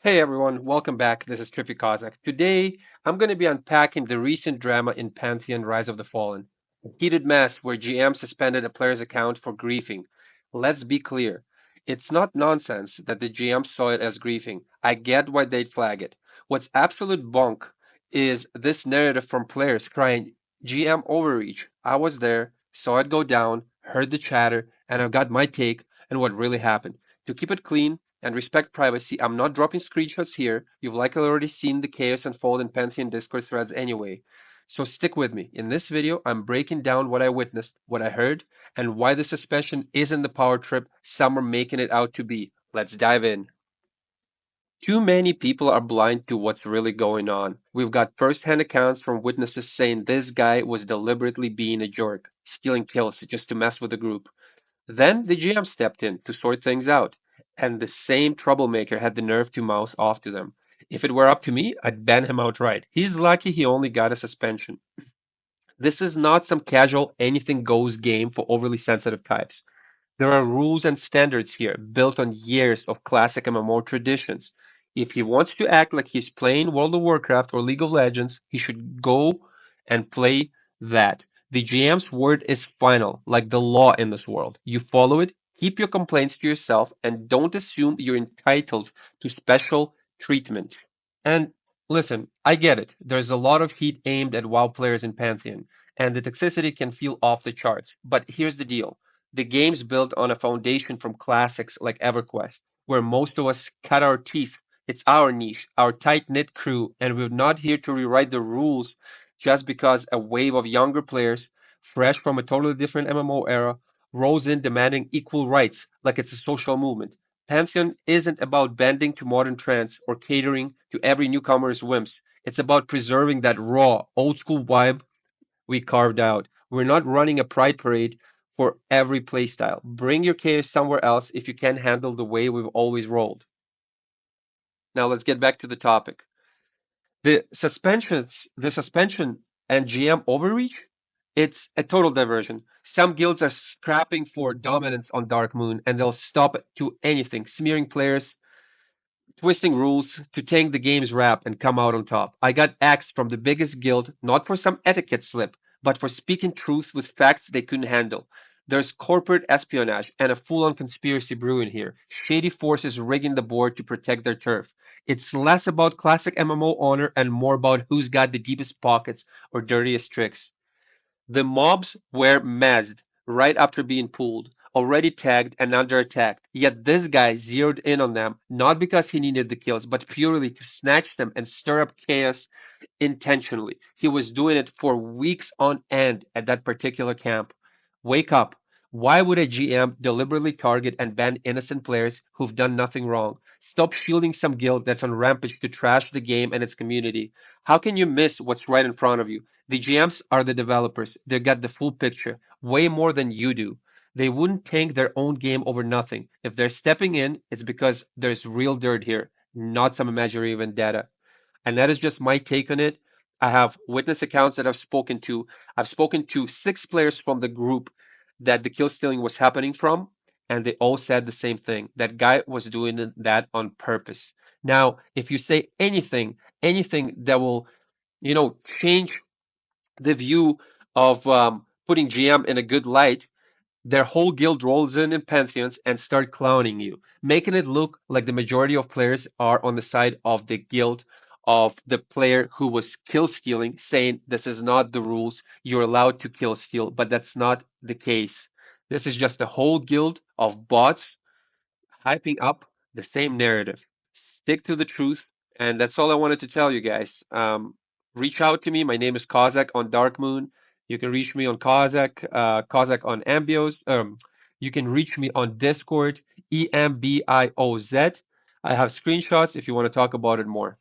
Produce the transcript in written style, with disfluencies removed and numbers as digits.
Hey everyone, welcome back. This is Trippy Kozak. Today, I'm going to be unpacking the recent drama in Pantheon Rise of the Fallen. A heated mess where GM suspended a player's account for griefing. Let's be clear. It's not nonsense that the GM saw it as griefing. I get why they'd flag it. What's absolute bunk is this narrative from players crying, GM overreach. I was there, saw it go down, heard the chatter, and I've got my take on what really happened. To keep it clean, and respect privacy, I'm not dropping screenshots here. You've likely already seen the chaos unfold in Pantheon Discord threads anyway. So stick with me. In this video, I'm breaking down what I witnessed, what I heard, and why the suspension isn't the power trip some are making it out to be. Let's dive in. Too many people are blind to what's really going on. We've got first-hand accounts from witnesses saying this guy was deliberately being a jerk, stealing kills just to mess with the group. Then the GM stepped in to sort things out, and the same troublemaker had the nerve to mouse off to them. If it were up to me, I'd ban him outright. He's lucky he only got a suspension. This is not some casual anything goes game for overly sensitive types. There are rules and standards here built on years of classic MMO traditions. If he wants to act like he's playing World of Warcraft or League of Legends, he should go and play that. The GM's word is final, like the law in this world. You follow it, keep your complaints to yourself, and don't assume you're entitled to special treatment. And listen, I get it. There's a lot of heat aimed at WoW players in Pantheon, and the toxicity can feel off the charts. But here's the deal. The game's built on a foundation from classics like EverQuest, where most of us cut our teeth. It's our niche, our tight-knit crew, and we're not here to rewrite the rules just because a wave of younger players, fresh from a totally different MMO era, rolls in demanding equal rights like it's a social movement. Pantheon isn't about bending to modern trends or catering to every newcomer's whims. It's about preserving that raw, old school vibe we carved out. We're not running a pride parade for every playstyle. Bring your chaos somewhere else if you can't handle the way we've always rolled. Now let's get back to the topic. The suspension and GM overreach, it's a total diversion. Some guilds are scrapping for dominance on Dark Moon, and they'll stop to anything, smearing players, twisting rules to tank the game's rap and come out on top. I got axed from the biggest guild, not for some etiquette slip, but for speaking truth with facts they couldn't handle. There's corporate espionage and a full-on conspiracy brewing here. Shady forces rigging the board to protect their turf. It's less about classic MMO honor and more about who's got the deepest pockets or dirtiest tricks. The mobs were mazzed right after being pulled, already tagged and under attack. Yet this guy zeroed in on them, not because he needed the kills, but purely to snatch them and stir up chaos intentionally. He was doing it for weeks on end at that particular camp. Wake up. Why would a GM deliberately target and ban innocent players who've done nothing wrong? Stop shielding some guild that's on rampage to trash the game and its community. How can you miss what's right in front of you? The GMs are the developers. They got the full picture, way more than you do. They wouldn't tank their own game over nothing. If they're stepping in, it's because there's real dirt here, not some imaginary vendetta. And that is just my take on it. I have witness accounts that I've spoken to. I've spoken to 6 players from the group that the kill stealing was happening from, and they all said the same thing. That guy was doing that on purpose. Now, if you say anything that will, change the view of putting GM in a good light, their whole guild rolls in pantheons and start clowning you, making it look like the majority of players are on the side of the guild of the player who was kill stealing, saying this is not the rules, you're allowed to kill steal, but that's not the case. This is just a whole guild of bots hyping up the same narrative. Stick to the truth, and that's all I wanted to tell you guys. Reach out to me. My name is Kozak on Dark Moon. You can reach me on Kozak on Ambios. You can reach me on Discord, EMBIOZ. I have screenshots if you want to talk about it more.